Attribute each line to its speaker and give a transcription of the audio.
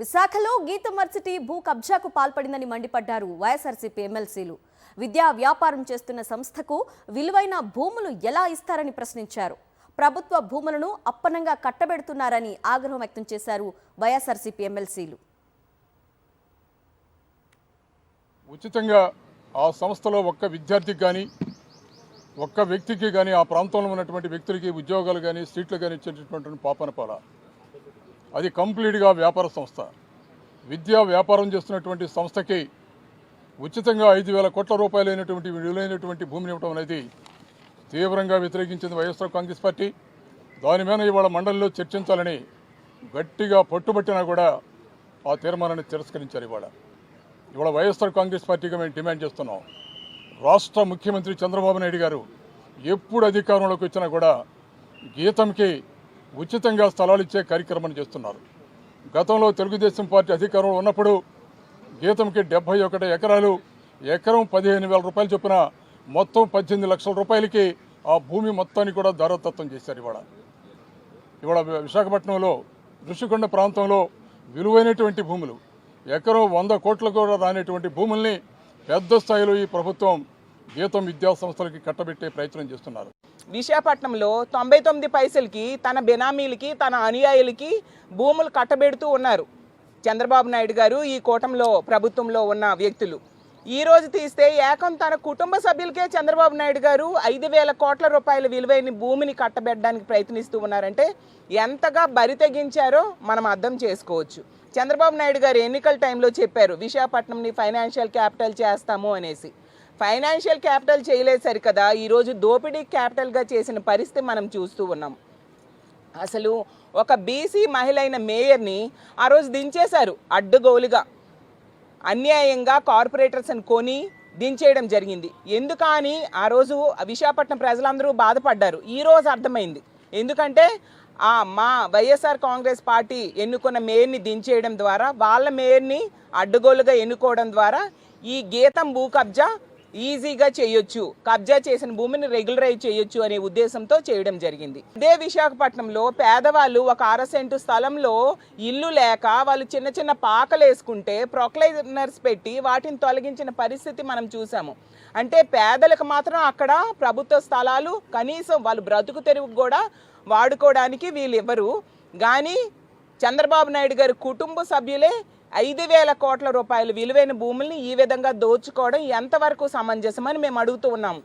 Speaker 1: విశాఖలో గీతమర్సిటీ భూ కబ్జాకు పాల్పడిందని మండిపడ్డారు వైఎస్ఆర్సీపీ ఎమ్మెల్సీలు. విద్యా వ్యాపారం చేస్తున్న సంస్థకు విలువైన భూములు ఎలా ఇస్తారని ప్రశ్నించారు. ప్రభుత్వ భూములను అప్పనంగా కట్టబెడుతున్నారని ఆగ్రహం వ్యక్తం చేశారు వైఎస్ఆర్సీపీ ఎమ్మెల్సీలు.
Speaker 2: ఉచితంగా ఆ సంస్థలో ఒక్క విద్యార్థికి కానీ ఒక్క వ్యక్తికి కానీ ఆ ప్రాంతంలో ఉన్నటువంటి వ్యక్తులకి ఉద్యోగాలు కానీ సీట్లు కానీ ఇచ్చేటటువంటి పాపన పాల. అది కంప్లీట్గా వ్యాపార సంస్థ. విద్యా వ్యాపారం చేస్తున్నటువంటి సంస్థకి ఉచితంగా 5,000 కోట్ల రూపాయలైనటువంటి విలువైనటువంటి భూమిని ఇవ్వడం అనేది తీవ్రంగా వ్యతిరేకించింది వైఎస్ఆర్ కాంగ్రెస్ పార్టీ. దాని మీద ఇవాళ మండలిలో చర్చించాలని గట్టిగా పట్టుబట్టినా కూడా ఆ తీర్మానాన్ని తిరస్కరించారు. ఇవాళ వైఎస్ఆర్ కాంగ్రెస్ పార్టీగా మేము డిమాండ్ చేస్తున్నాం. రాష్ట్ర ముఖ్యమంత్రి చంద్రబాబు నాయుడు గారు ఎప్పుడు అధికారంలోకి వచ్చినా కూడా గీతంకి ఉచితంగా స్థలాలు ఇచ్చే కార్యక్రమాన్ని చేస్తున్నారు. గతంలో తెలుగుదేశం పార్టీ అధికారంలో ఉన్నప్పుడు గీతంకి 71 ఎకరాలు, ఎకరం 15,000 రూపాయలు చొప్పున మొత్తం 18 లక్షల రూపాయలకి ఆ భూమి మొత్తాన్ని కూడా దారతత్వం చేశారు. ఇవాళ విశాఖపట్నంలో ఋషికొండ ప్రాంతంలో విలువైనటువంటి భూములు, ఎకరం 100 కోట్లు కూడా రానటువంటి భూముల్ని పెద్ద స్థాయిలో ఈ ప్రభుత్వం గీతం విద్యా సంస్థలకి కట్టబెట్టే ప్రయత్నం చేస్తున్నారు.
Speaker 3: విశాఖపట్నంలో 99 పైసలకి తన బెనామీలకి, తన అనుయాయులకి భూములు కట్టబెడుతూ ఉన్నారు చంద్రబాబు నాయుడు గారు, ఈ కూటమిలో ప్రభుత్వంలో ఉన్న వ్యక్తులు. ఈ రోజు తీస్తే ఏకం తన కుటుంబ సభ్యులకే చంద్రబాబు నాయుడు గారు 5,000 కోట్ల రూపాయల విలువైన భూమిని కట్టబెట్టడానికి ప్రయత్నిస్తూ ఉన్నారంటే ఎంతగా బరి తెగించారో మనం అర్థం చేసుకోవచ్చు. చంద్రబాబు నాయుడు గారు ఎన్నికల టైంలో చెప్పారు విశాఖపట్నంని ఫైనాన్షియల్ క్యాపిటల్ చేస్తాము అనేసి. ఫైనాన్షియల్ క్యాపిటల్ చేయలేదు సరికదా, ఈరోజు దోపిడీ క్యాపిటల్గా చేసిన పరిస్థితి మనం చూస్తూ ఉన్నాం. అసలు ఒక బీసీ మహిళ అయిన మేయర్ని ఆ రోజు దించేశారు అడ్డగోలుగా. అన్యాయంగా కార్పొరేటర్స్ని కొని దించేయడం జరిగింది. ఎందుకని ఆ రోజు విశాఖపట్నం ప్రజలందరూ బాధపడ్డారు. ఈరోజు అర్థమైంది. ఎందుకంటే మా వైఎస్ఆర్ కాంగ్రెస్ పార్టీ ఎన్నుకున్న మేయర్ని దించేయడం ద్వారా, వాళ్ళ మేయర్ని అడ్డగోలుగా ఎన్నుకోవడం ద్వారా ఈ గీతం భూ కబ్జా ఈజీగా చేయొచ్చు, కబ్జా చేసిన భూమిని రెగ్యులరైజ్ చేయొచ్చు అనే ఉద్దేశంతో చేయడం జరిగింది. ఇదే విశాఖపట్నంలో పేదవాళ్ళు ఒక 1/2 సెంటు స్థలంలో ఇల్లు లేక వాళ్ళు చిన్న చిన్న పాకలు వేసుకుంటే ప్రొక్లైనర్స్ పెట్టి వాటిని తొలగించిన పరిస్థితి మనం చూసాము. అంటే పేదలకు మాత్రం అక్కడ ప్రభుత్వ స్థలాలు కనీసం వాళ్ళు బ్రతుకు తెరువుకు కూడా వాడుకోవడానికి వీళ్ళు ఇవ్వరు. కానీ చంద్రబాబు నాయుడు గారి కుటుంబ సభ్యులే 5,000 కోట్ల రూపాయల విలువైన భూముల్ని ఈ విధంగా దోచుకోవడం ఎంతవరకు సమంజసమని మేము అడుగుతూ ఉన్నాము.